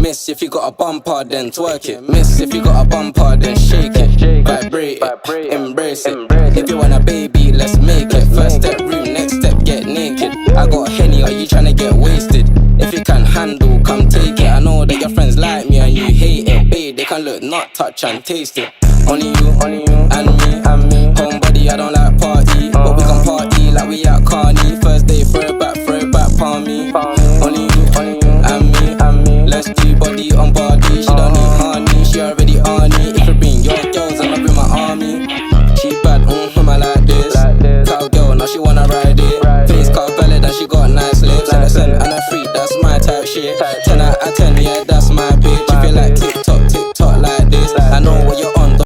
Miss if you got a bumper, then twerk it. Miss if you got a bumper, then shake it. Vibrate it, embrace it. If you want a baby, let's make it. First step room, next step get naked. I got Henny, are you tryna get wasted? If you can handle, come take it. I know that your friends like me and you hate it. Babe, they can look, not touch and taste it. Only you, and me. Homebody, I don't like party, but we can party like we at Carney. First day, throw it back, palm me. Only you, and me. Let's do body on body. She don't need honey, she already on it. If you bring your girls, I'll bring my army. She bad, I like this. Cowgirl, now she wanna ride it. Face cut valid and she got nice lips. Innocent and a freak, that's my type shit.